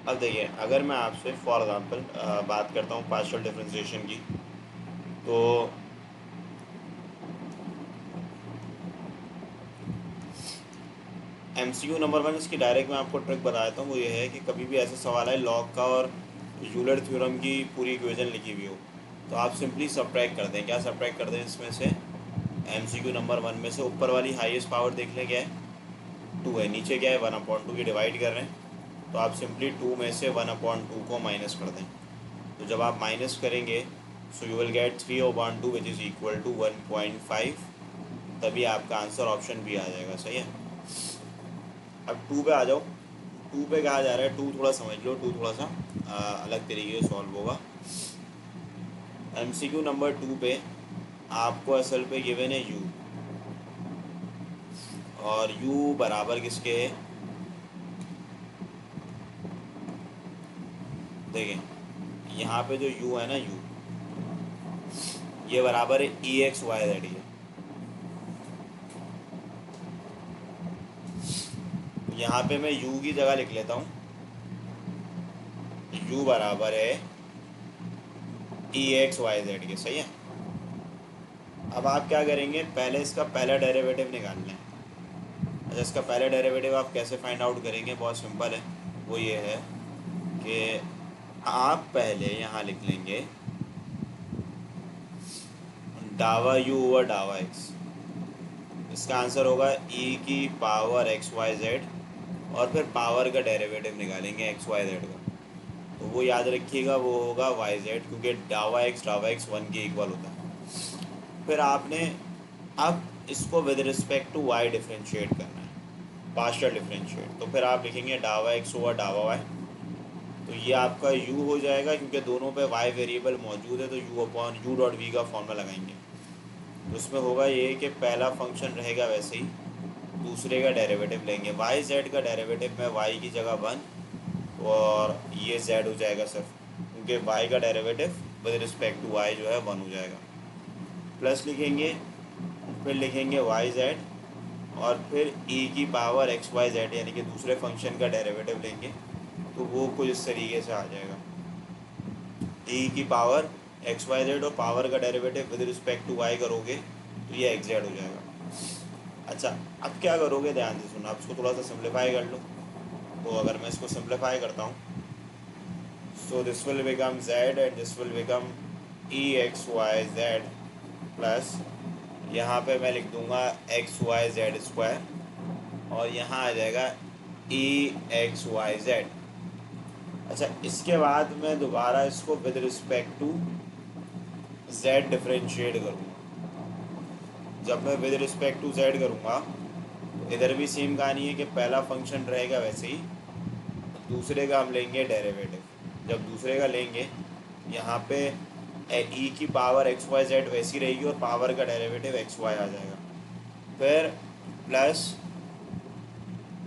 अब देखिए, अगर मैं आपसे फॉर एग्ज़ाम्पल बात करता हूँ पार्शियल डिफरेंशिएशन की, तो एमसीक्यू नंबर 1 इसकी डायरेक्ट मैं आपको ट्रिक बता देता हूँ। वो ये है कि कभी भी ऐसा सवाल आए लॉग का और यूलर थ्योरम की पूरी इक्वेशन लिखी हुई हो, तो आप सिंपली सब्ट्रैक्ट कर दें। क्या सब्ट्रैक्ट कर दें इसमें से? एमसीक्यू नंबर 1 में से ऊपर वाली हाईएस्ट पावर देख लें, क्या है? 2 है। नीचे क्या है? 1/2 की डिवाइड कर रहे हैं, तो आप सिंपली 2 में से 1/2 को माइनस कर दें। तो जब आप माइनस करेंगे, so you will get 3/2 which is equal to 1.5। तभी आपका आंसर ऑप्शन बी आ जाएगा। सही है। अब 2 पे आ जाओ। 2 पे कहा जा रहा है, 2 थोड़ा समझ लो, 2 थोड़ा सा अलग तरीके से सॉल्व होगा। एमसीक्यू नंबर 2 पे आपको असल पे गिवन है यू, और यू बराबर किसके है? देखें, यहाँ पे जो यू है ना, यू ये बराबर है EXYZ है। यहाँ पे मैं यू की जगह लिख लेता हूँ, यू बराबर है EXYZ के। सही है। अब आप क्या करेंगे, पहले इसका पहला डेरिवेटिव निकालना है। अच्छा, इसका पहला डेरिवेटिव आप कैसे फाइंड आउट करेंगे? बहुत सिंपल है। वो ये है कि आप पहले यहाँ लिख लेंगे डावा यू ओवर डावा एक्स। इसका आंसर होगा e⁻XYZ, और फिर पावर का डेरिवेटिव निकालेंगे XYZ का। तो वो याद रखिएगा, वो होगा YZ, क्योंकि डावा एक्स 1 के इक्वल होता है। फिर आपने अब इसको with respect to y differentiate करना है, पार्शियल डिफ्रेंशिएट। तो फिर आप लिखेंगे डावा एक्स ओवर डावा वाई। तो ये आपका u हो जाएगा, क्योंकि दोनों पे y वेरिएबल मौजूद है, तो u/u.v का फॉर्मूला लगाएंगे। तो उसमें होगा ये कि पहला फंक्शन रहेगा वैसे ही, दूसरे का डेरिवेटिव लेंगे। वाई जेड का डेरिवेटिव में y की जगह 1, और ये z हो जाएगा सिर्फ, क्योंकि y का derivative with respect to y जो है 1 हो जाएगा। प्लस लिखेंगे, फिर लिखेंगे वाई जेड, और फिर e⁻XYZ, यानी कि दूसरे फंक्शन का डेरिवेटिव लेंगे। तो वो कुछ इस तरीके से आ जाएगा, e⁻XYZ, और पावर का derivative with respect to y करोगे तो ये XZ हो जाएगा। अच्छा, अब क्या करोगे, ध्यान से सुनो, आप इसको थोड़ा सा सिंप्लीफाई कर लो। तो अगर मैं इसको सिंप्लीफाई करता हूँ, so this will become z and this will become EXYZ plus, यहाँ पे मैं लिख दूँगा XYZ², और यहाँ आ जाएगा EXYZ। अच्छा, इसके बाद मैं दोबारा इसको with respect to z differentiate करूँगा। जब मैं विद रिस्पेक्ट टू z करूँगा, तो इधर भी सेम कहानी है कि पहला फंक्शन रहेगा वैसे ही, दूसरे का हम लेंगे डेरिवेटिव। जब दूसरे का लेंगे, यहाँ पे e⁻XYZ वैसी रहेगी, और पावर का डेरिवेटिव XY आ जाएगा। फिर प्लस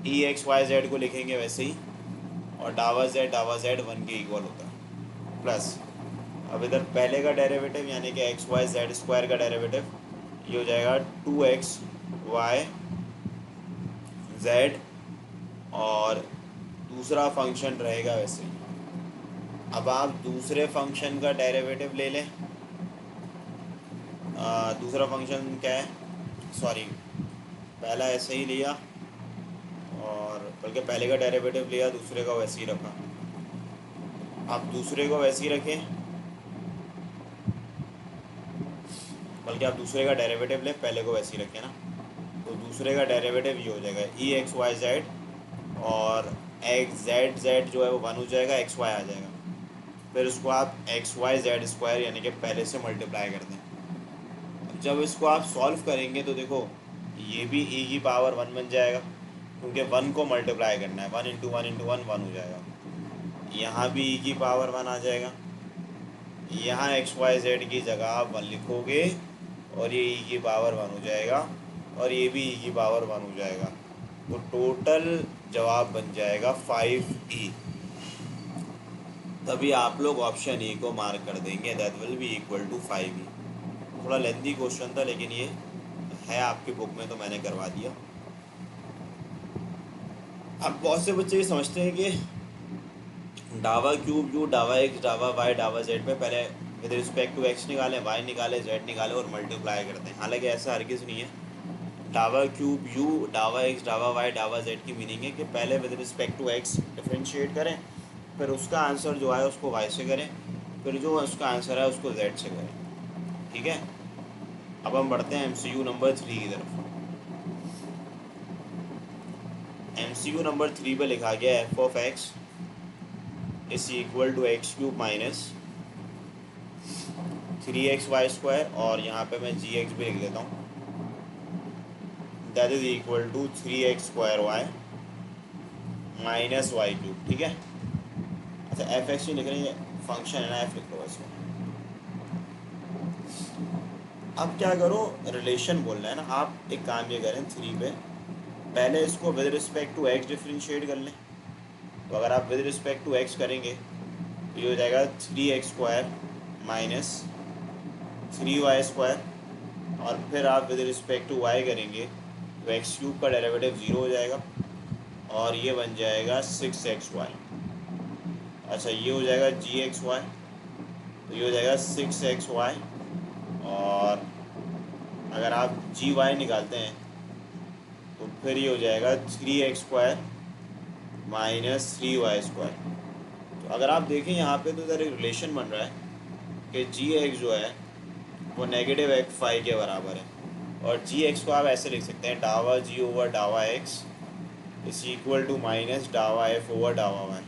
EXYZ को लिखेंगे वैसे ही, और डावा z 1 के इक्वल होता है। प्लस अब इधर पहले का डेरिवेटिव यानी कि XYZ² का डेरिवेटिव, ये हो जाएगा 2XYZ, और दूसरा फंक्शन रहेगा वैसे ही। अब आप दूसरे फंक्शन का डेरिवेटिव ले लें। दूसरा फंक्शन क्या है? सॉरी, पहला ऐसे ही लिया, और बल्कि पहले का डेरिवेटिव लिया, दूसरे का वैसे ही रखा। आप दूसरे को वैसे ही रखें, बल्कि आप दूसरे का डेरिवेटिव लें, पहले को वैसे ही रखें ना। तो दूसरे का डेरिवेटिव ये हो जाएगा EXYZ, और XZ जो है वो 1 हो जाएगा, XY आ जाएगा। फिर उसको आप XYZ² यानी कि पहले से मल्टीप्लाई कर दें। जब इसको आप सॉल्व करेंगे तो देखो, ये भी e⁻1 बन जाएगा, क्योंकि 1 को मल्टीप्लाई करना है। 1 × 1 × 1 1 हो जाएगा। यहाँ भी e⁻1 आ जाएगा। यहाँ XYZ की जगह आप 1 लिखोगे, और ये e⁻1 हो जाएगा, और ये भी e⁻1 हो जाएगा। तो टोटल जवाब बन जाएगा 5e। तभी आप लोग ऑप्शन ए को मार्क कर देंगे, that will be equal to 5e। थोड़ा लेंदी क्वेश्चन था, लेकिन ये है आपकी बुक में, तो मैंने करवा दिया। अब बहुत से बच्चे ये समझते हैं कि डावा क्यूब यू डावा एक्स डावा वाई डावा जेड पे पहले विद रिस्पेक्ट टू एक्स निकालें, वाई निकाले, जेड निकाले और मल्टीप्लाई करते हैं। हालांकि ऐसा हरगिज़ नहीं है। डावा क्यूब यू डावा एक्स डावा वाई डावा जेड की मीनिंग है कि पहले with respect to x differentiate करें, फिर उसका आंसर जो है उसको वाई से करें, फिर जो उसका आंसर है उसको जेड से करें। ठीक है, अब हम बढ़ते हैं MCQ नंबर 3 की तरफ। MCQ नंबर 3 पे लिखा गया f of x is equal to x cube minus 3xy², और यहाँ पे मैं जी एक्स भी लिख देता हूँ, that is equal to 3x² minus y cube. ठीक है, अच्छा एफ एक्स नहीं लिख रहे हैं, फंक्शन है ना, एफ लिख लो बस। अब क्या करो, रिलेशन बोलना है ना, आप एक काम ये करें 3 पे, पहले इसको with respect to x differentiate कर लें। तो अगर आप विद रिस्पेक्ट टू एक्स करेंगे तो ये हो जाएगा 3x² माइनस 3y², और फिर आप विद रिस्पेक्ट टू वाई करेंगे तो x³ का डेरिवेटिव 0 हो जाएगा और ये बन जाएगा 6xy। अच्छा ये हो जाएगा gxy, तो ये हो जाएगा 6xy, और अगर आप gy निकालते हैं तो फिर ये हो जाएगा 3x² माइनस 3y²। तो अगर आप देखें यहाँ पे तो इधर एक रिलेशन बन रहा है कि gx जो है वो नेगेटिव x5 के बराबर है, और gx को आप ऐसे लिख सकते हैं डावा g ओवर डावा x इस इक्वल टू माइनस डावा f ओवर डावा y।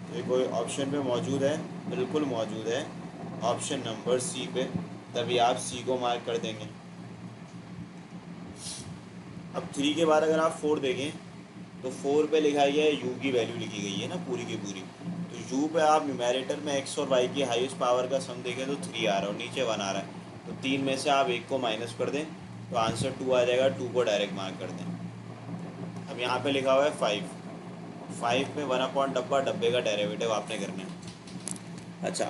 तो ये कोई ऑप्शन पे मौजूद है? बिल्कुल मौजूद है, ऑप्शन नंबर सी पे, तभी आप सी को मार्क कर देंगे। अब 3 के बाद अगर आप 4 देखें तो 4 पे लिखा गया है यू की वैल्यू लिखी गई है ना पूरी की पूरी, तो यू पे आप न्यूमैरेटर में x और y की हाईएस्ट पावर का सम देखें तो 3 आ रहा है और नीचे 1 आ रहा है, तो 3 में से आप एक को माइनस कर दें तो आंसर 2 आ जाएगा, 2 को डायरेक्ट मार्क कर दें। अब यहाँ पे लिखा हुआ है 5 में 1 डब्बा, डब्बे का डेरिवेटिव आपने करना है। अच्छा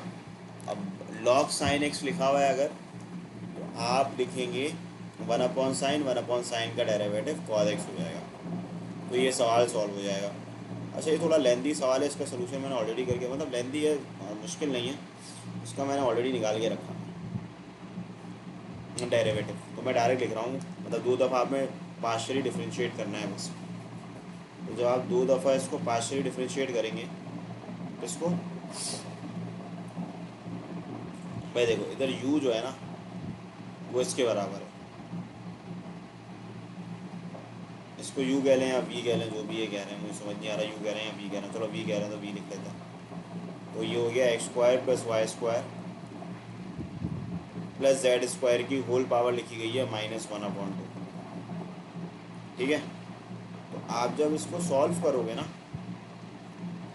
अब log sin x लिखा हुआ है अगर, तो आप लिखेंगे 1/sin का डेरिवेटिव cos x हो जाएगा, तो ये सवाल सॉल्व हो जाएगा। अच्छा ये थोड़ा लेंदी सवाल है, इसका सोल्यूशन मैंने ऑलरेडी करके, मतलब लेंदी है, मुश्किल नहीं है, इसका मैंने ऑलरेडी निकाल के रखा डेरिवेटिव, तो मैं डायरेक्ट लिख रहा हूँ, मतलब 2 दफ़ा आपने पार्शियली डिफ्रेंशिएट करना है बस। तो जब आप 2 दफ़ा इसको पार्शियली डिफ्रेंशिएट करेंगे इसको, भाई देखो इधर u जो है ना वो इसके बराबर है, इसको u कह लें या v कह लें, जो भी ये कह रहे हैं मुझे समझ नहीं आ रहा, u कह रहे हैं या v कह रहे हैं, चलो v कह रहे हैं तो v लिख लेते हैं। तो ये हो गया x² plus y² plus z² की होल पावर लिखी गई है -1/2। ठीक है, तो आप जब इसको सॉल्व करोगे ना,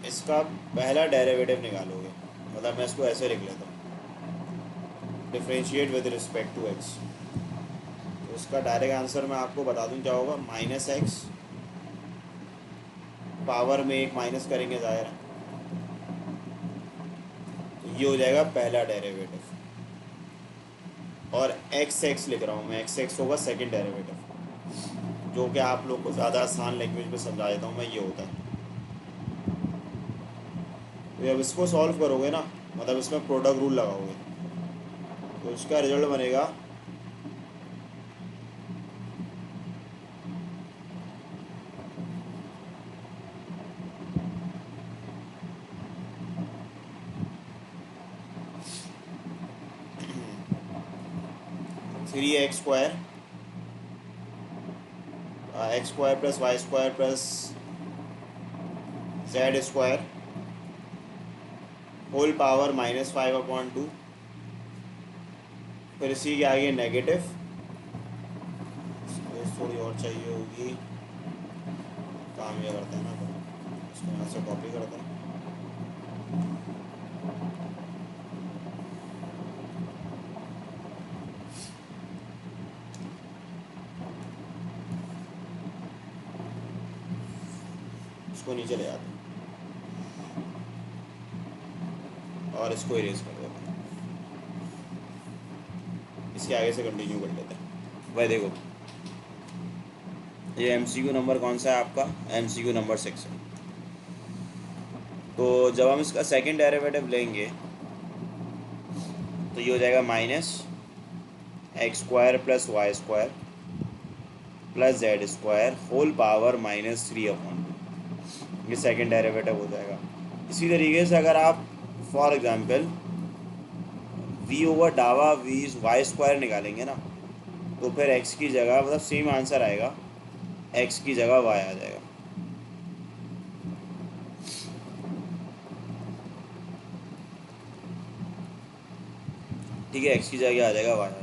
इसका पहला डेरिवेटिव निकालोगे, मतलब मैं इसको ऐसे लिख लेता हूँ, differentiate with respect to x, तो इसका डायरेक्ट आंसर मैं आपको बता दूं क्या होगा, -x पावर में एक माइनस करेंगे ज़ाहिर है, तो ये हो जाएगा पहला डेरिवेटिव, और x लिख रहा हूँ मैं, x होगा सेकंड डेरिवेटिव, जो कि आप लोग को ज़्यादा आसान लैंग्वेज में समझा देता हूँ मैं, ये होता है। तो जब इसको सॉल्व करोगे ना, मतलब इसमें प्रोडक्ट रूल लगाओगे, तो इसका रिजल्ट बनेगा 3x² x² plus y² plus z² whole power -5/2, फिर इसी के आगे नेगेटिव, थोड़ी और चाहिए होगी, काम ये करते हैं ना, इसको यहाँ से कॉपी करते हैं, इसको नीचे ले आते हैं और इसको इरेज कर देते हैं, इसके आगे से कंटिन्यू कर लेते हैं। भाई देखो ये MCQ नंबर कौन सा है आपका, MCQ नंबर 6 है। तो जब हम इसका सेकंड डेरिवेटिव लेंगे तो ये हो जाएगा minus x square plus y square plus z square whole power minus 3/2। ये सेकंड डेरिवेटिव हो जाएगा। इसी तरीके से अगर आप फॉर एग्जांपल v ओवर डावा वी वाई स्क्वायर निकालेंगे ना, तो फिर x की जगह मतलब सेम आंसर आएगा, x की जगह y आ जाएगा। ठीक है, x की जगह आ जाएगा, y आ जाएगा।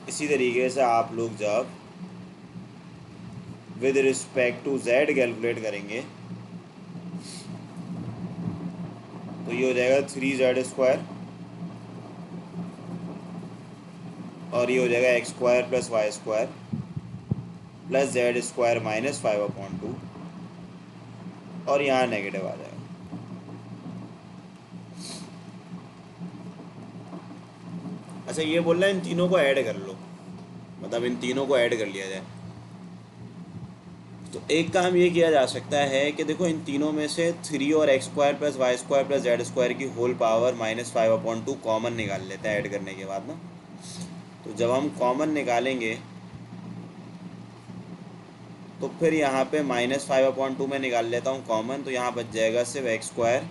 इसी तरीके से आप लोग जब with respect to z calculate करेंगे तो ये हो जाएगा 3z² और ये हो जाएगा x square plus y square plus z square minus 5/2 और यहाँ नेगेटिव आ जाएगा। अच्छा, ये बोल रहा है इन तीनों को ऐड कर लो, मतलब इन तीनों को ऐड कर लिया जाए। तो एक काम ये किया जा सकता है कि देखो इन तीनों में से 3 और x square plus y square plus z square की होल पावर माइनस 5/2 कॉमन निकाल लेते हैं ऐड करने के बाद ना। तो जब हम कॉमन निकालेंगे तो फिर यहाँ पे माइनस 5/2 में निकाल लेता हूँ कॉमन, तो यहाँ बच जाएगा सिर्फ x square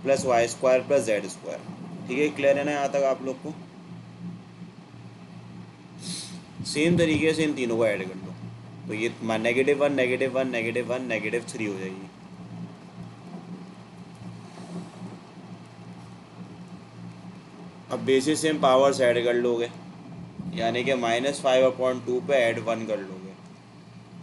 plus y square plus z square. ठीक है, क्लियर है ना यहाँ तक आप लोग को? सेम तरीके से इन तीनों को ऐड कर लो तो ये -1 -1 -1 -3 हो जाएगी। अब बेसिस सेम पावर्स ऐड कर लोगे, यानी कि -5/2 पे ऐड 1 कर लोगे।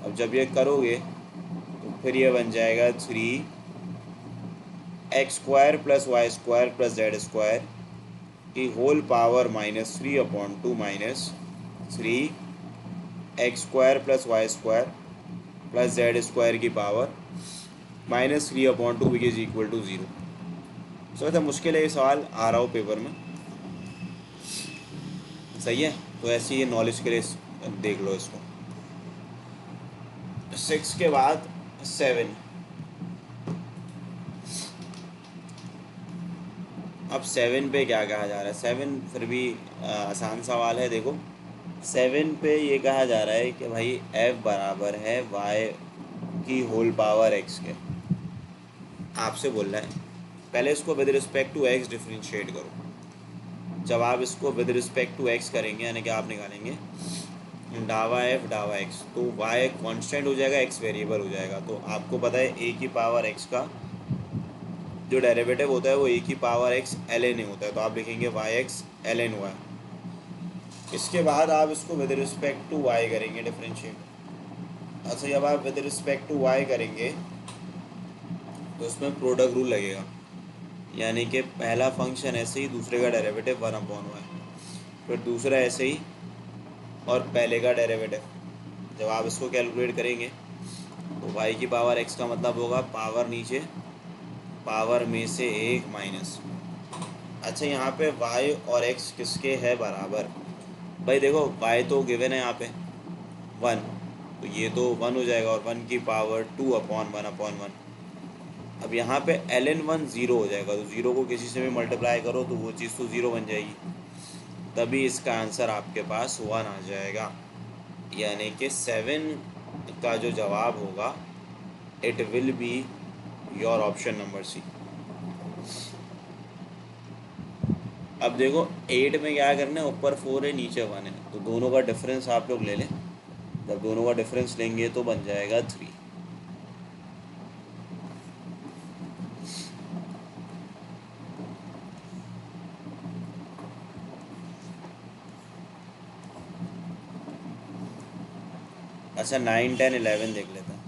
अब जब ये करोगे तो फिर ये बन जाएगा 3x² plus y square plus z square की whole power -3/2 -3x² plus y square plus z square की power -3/2 which is equal to 0। समझा? मुश्किल है ये सवाल, आ रहा हो पेपर में। सही है, तो ऐसे ही नॉलेज के लिए देख लो इसको। 6 के बाद 7। अब 7 पे क्या कहा जा रहा है? 7 फिर भी आसान सवाल है। देखो 7 पे ये कहा जा रहा है कि भाई f बराबर है y की होल पावर x के। आपसे बोल रहा है पहले इसको with respect to x differentiate करो। जब आप इसको विद रिस्पेक्ट टू x करेंगे, यानी कि आप निकालेंगे डावा f डावा x, तो y कांस्टेंट हो जाएगा, x वेरिएबल हो जाएगा। तो आपको पता है a की पावर x का जो डेरिवेटिव होता है वो a की पावर x ln होता है, तो आप लिखेंगे yx ln y। इसके बाद आप इसको विद रिस्पेक्ट टू y करेंगे डिफरेंशिएट। अच्छा, जब आप विद रिस्पेक्ट टू y करेंगे तो उसमें प्रोडक्ट रूल लगेगा, यानी कि पहला फंक्शन ऐसे ही, दूसरे का डेरिवेटिव 1/y, फिर दूसरा ऐसे ही और पहले का डेरिवेटिव। जब आप इसको कैलकुलेट करेंगे तो y की पावर x का मतलब होगा पावर नीचे, पावर में से एक माइनस। अच्छा, यहाँ पे y और x किसके है बराबर? भाई देखो y तो गिवन है यहाँ पे 1, तो ये तो 1 हो जाएगा और 1 की पावर 2/1/1। अब यहाँ पे ln 1 0 हो जाएगा, तो 0 को किसी से भी मल्टीप्लाई करो तो वो चीज़ तो 0 बन जाएगी, तभी इसका आंसर आपके पास 1 आ जाएगा। यानी कि 7 का जो जवाब होगा it will be your option number C. अब देखो 8 में क्या करना है, ऊपर 4 है नीचे 1 है, तो दोनों का डिफरेंस आप लोग ले लें। जब दोनों का डिफरेंस लेंगे तो बन जाएगा 3। अच्छा, 9 10 11 देख लेते हैं।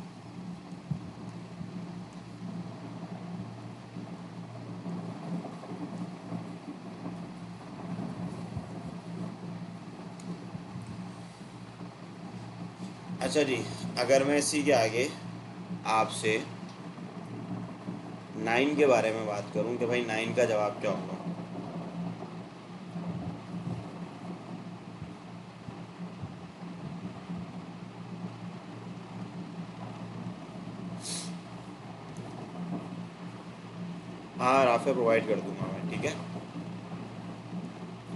अच्छा जी, अगर मैं इसी के आगे आपसे 9 के बारे में बात करूं कि भाई 9 का जवाब क्या होगा, हाँ राफे प्रोवाइड कर दूंगा मैं, ठीक है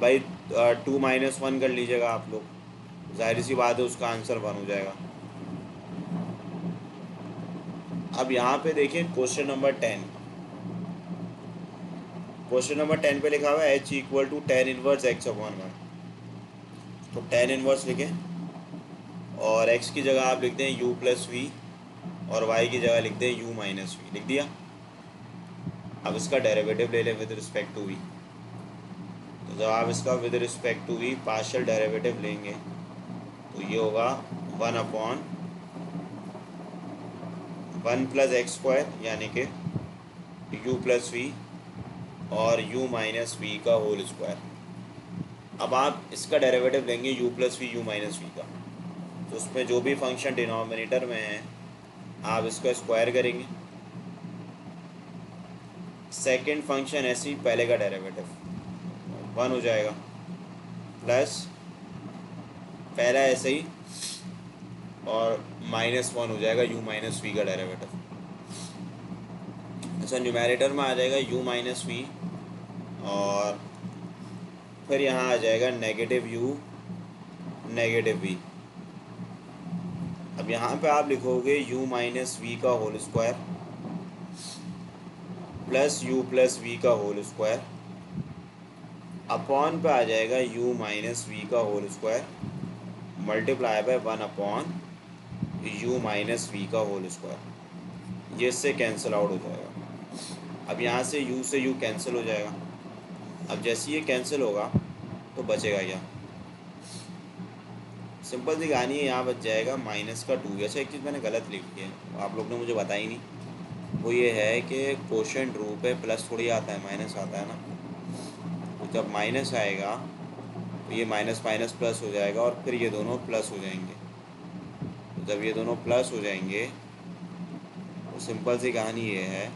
भाई। 2 - 1 कर लीजिएगा आप लोग, जाहिर सी बात है उसका आंसर 1 हो जाएगा। अब यहाँ पे देखिए क्वेश्चन नंबर 10, क्वेश्चन नंबर 10 पे लिखा हुआ है h equal to ten inverse x upon 1। तो टेन इनवर्स लिखें और x की जगह आप लिखते हैं u प्लस वी और y की जगह लिखते हैं u माइनस वी, लिख दिया। अब इसका डेरिवेटिव ले लें विद रिस्पेक्ट टू v। तो जब आप इसका with respect to v partial derivative लेंगे तो ये होगा 1/1 प्लस एक्स स्क्वायर यानी कि u प्लस वी और u माइनस वी का होल स्क्वायर। अब आप इसका डेरिवेटिव लेंगे u plus v u minus v का, तो उसमें जो भी फंक्शन डिनोमिनेटर में है आप इसका स्क्वायर करेंगे। सेकंड फंक्शन ऐसे ही पहले का डेरिवेटिव 1 हो जाएगा, प्लस पहला ऐसे ही और -1 हो जाएगा u माइनस वी का डेरिवेटिव। अच्छा न्यूमरेटर में आ जाएगा u माइनस वी और फिर यहाँ आ जाएगा नेगेटिव u नेगेटिव v। अब यहाँ पे आप लिखोगे u माइनस वी का whole square plus u plus v का होल स्क्वायर अपॉन पे आ जाएगा u माइनस वी का whole square multiply by 1/u minus v का होल स्क्वायर। ये इससे कैंसिल आउट हो जाएगा। अब यहाँ से u कैंसिल हो जाएगा। अब जैसे ये कैंसिल होगा तो बचेगा क्या, सिंपल सी कहानी है, यहाँ बच जाएगा -2। अच्छा एक चीज़ मैंने गलत लिखी है, आप लोग ने मुझे बताई नहीं, वो ये है कि कोशेंट रूप है प्लस थोड़ी आता है माइनस आता है ना। तो जब माइनस आएगा तो ये माइनस माइनस प्लस हो जाएगा और फिर ये दोनों प्लस हो जाएंगे। तो जब ये दोनों प्लस हो जाएंगे तो सिंपल सी कहानी ये है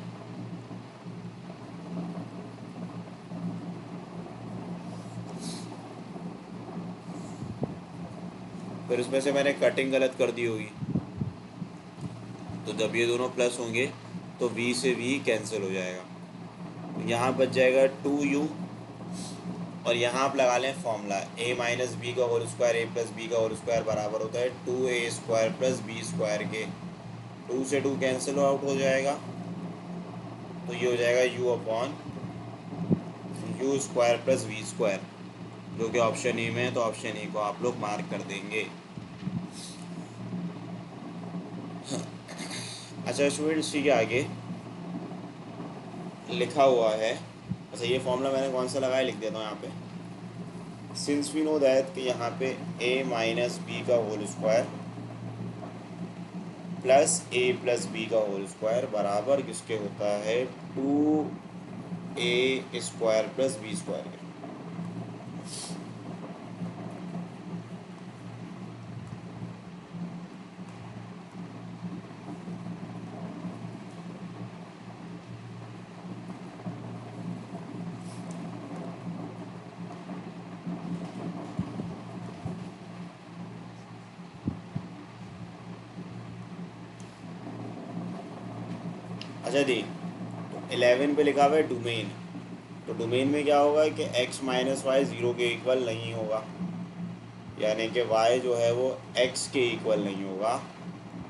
फिर उसमें से मैंने कटिंग गलत कर दी होगी। तो जब ये दोनों प्लस होंगे तो v से v कैंसिल हो जाएगा, तो यहाँ बच जाएगा 2u और यहाँ आप लगा लें फॉर्मूला a माइनस बी का whole square a plus b का होल स्क्वायर बराबर होता है 2a square plus B square के। 2 से 2 कैंसिल आउट हो जाएगा तो ये हो जाएगा u upon u square plus v square, जो कि ऑप्शन ए में है। तो ऑप्शन ए को आप लोग मार्क कर देंगे। अच्छा स्टूडेंट्स ठीक है, आगे लिखा हुआ है, अच्छा ये फॉर्मूला मैंने कौन सा लगाया लिख देता हूँ यहाँ पे। सिंस वी नो दैट कि यहाँ पे a माइनस बी का whole square plus a plus b का होल स्क्वायर बराबर किसके होता है 2a square plus B square के। अच्छा देख, तो 11 पे लिखा हुआ है डोमेन। तो डोमेन में क्या होगा कि x माइनस वाई 0 के इक्वल नहीं होगा, यानी कि y जो है वो x के इक्वल नहीं होगा।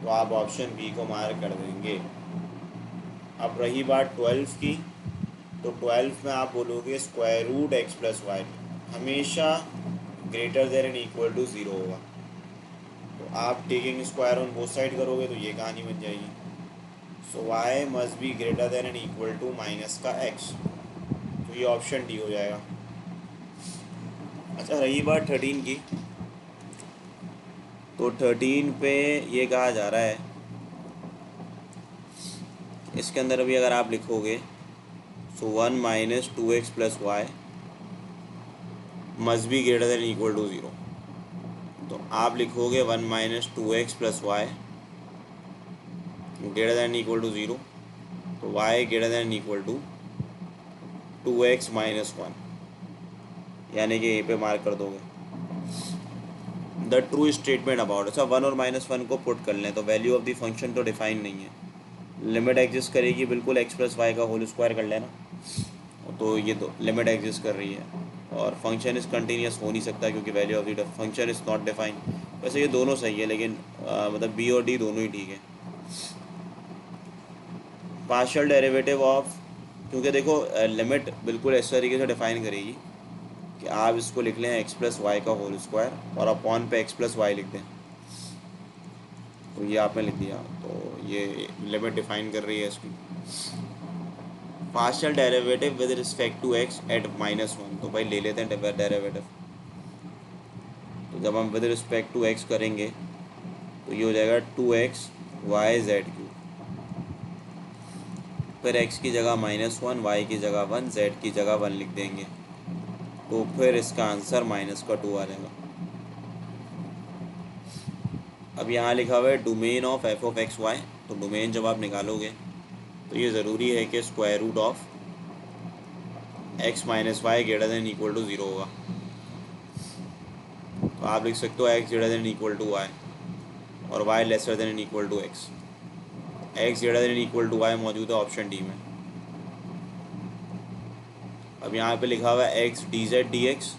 तो आप ऑप्शन बी को मार्क कर देंगे। अब रही बात 12 की, तो 12 में आप बोलोगे square root x plus y हमेशा greater than and equal to 0 होगा। तो आप taking square on both side करोगे तो ये कहानी बन जाएगी। So y must be greater than and equal to minus का x, तो ये ऑप्शन डी हो जाएगा। अच्छा रही बात 13 की, तो 13 पे ये कहा जा रहा है, इसके अंदर अभी अगर आप लिखोगे so 1 minus 2x plus y must be greater than equal to 0। तो आप लिखोगे 1 minus 2x plus y greater than equal to 0, तो y greater than equal to 2x minus 1, यानी कि ए पे मार्क कर दोगे। द ट्रू स्टेटमेंट अबाउट, अच्छा 1 और -1 को पुट कर लें तो वैल्यू ऑफ द फंक्शन तो डिफाइन नहीं है, लिमिट एग्जिस्ट करेगी बिल्कुल x प्लस वाई का होल स्क्वायर कर लेना। तो ये तो लिमिट एग्जिस्ट कर रही है। और फंक्शन इज़ कंटिन्यूस हो नहीं सकता क्योंकि value of the function is not defined. वैसे ये दोनों सही है, लेकिन मतलब बी और डी दोनों ही ठीक है। पार्शियल डेरिवेटिव ऑफ, क्योंकि देखो लिमिट बिल्कुल इस तरीके से डिफाइन करेगी कि आप इसको लिख लें एक्स प्लस वाई का होल स्क्वायर और अपॉन पे एक्स प्लस वाई लिख दें। तो ये आपने लिख दिया, तो ये लिमिट डिफाइन कर रही है इसकी। Partial derivative with respect to x at -1, तो भाई ले लेते हैं डेरिवेटिव। तो जब हम विद रिस्पेक्ट टू एक्स करेंगे तो ये हो जाएगा 2x वाई जेड क्यूब, फिर x की जगह -1, y की जगह 1, z की जगह 1 लिख देंगे। तो फिर इसका आंसर -2 आ जाएगा। अब यहाँ लिखा हुआ है domain of f of x y, तो डोमेन जब आप निकालोगे तो ये ज़रूरी है कि square root of x minus y greater than equal to 0 होगा। तो आप लिख सकते हो x greater than equal to y और y lesser than equal to x। x greater than equal to y मौजूद है ऑप्शन डी में। अब यहाँ पे लिखा हुआ है x D Z D x,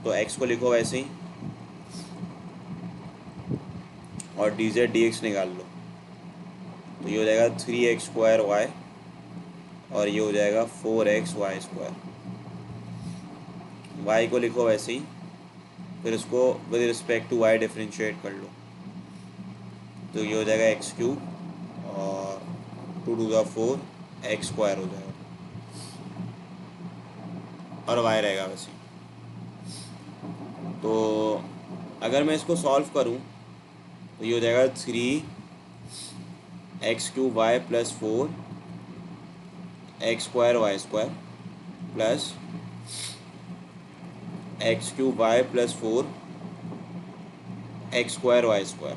तो x को लिखो वैसे ही और डी जेड डी एक्स निकाल लो। तो ये हो जाएगा 3x स्क्वायर वाई और ये हो जाएगा 4x वाई स्क्वायर। y को लिखो वैसे ही, फिर इसको with respect to y differentiate कर लो। तो ये हो जाएगा एक्स क्यूब और 2 टू द 4 एक्स स्क्वायर हो जाएगा और y रहेगा वैसे ही। तो अगर मैं इसको सॉल्व करूं तो ये हो जाएगा 3x cube y plus 4 x square y square plus x cube y plus 4 x square y square.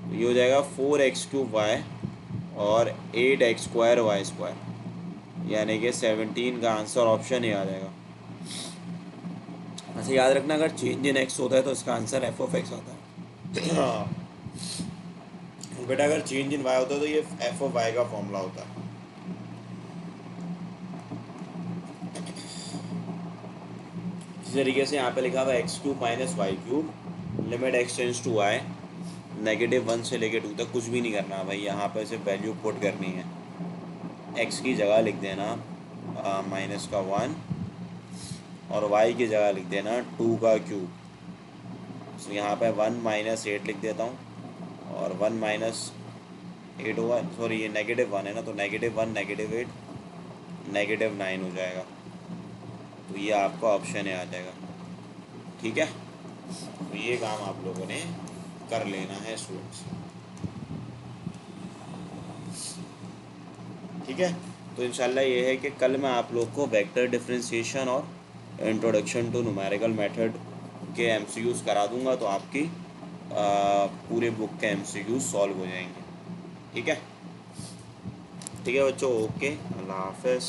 तो ये हो जाएगा 4x क्यूब वाई और 8x स्क्वायर वाई स्क्वायर, यानी कि 17 का आंसर ऑप्शन ए आ जाएगा। ऐसे याद रखना, अगर चेंज इन एक्स होता है तो इसका आंसर एफ ऑफ एक्स आता है। बेटा अगर चेंज इन वाई होता है तो ये एफ ऑफ वाई का फॉर्मूला होता है। इसी तरीके से यहाँ पे लिखा हुआ है x cube minus y cube, limit x tends to y, -1 से लेके 2 तक कुछ भी नहीं करना भाई, यहाँ पे सिर्फ वैल्यू पुट करनी है। एक्स की जगह लिख देना -1 और वाई की जगह लिख देना 2 का क्यूब। तो यहाँ पे 1 - 8 लिख देता हूँ और 1 - 8 होगा, सॉरी ये -1 है ना, तो -1 -8 -9 हो जाएगा। तो ये आपका ऑप्शन है आ जाएगा। ठीक है, तो ये काम आप लोगों ने कर लेना है स्टूडेंट्स। ठीक है, तो इंशाल्लाह ये है कि कल मैं आप लोग को वेक्टर डिफरेंशिएशन और इंट्रोडक्शन टू न्यूमेरिकल मेथड के एमसीक्यूज़ करा दूंगा, तो आपकी पूरे बुक के एमसीक्यूज़ सॉल्व हो जाएंगे। ठीक है, ठीक है बच्चों, ओके, अल्लाह हाफ़िज़।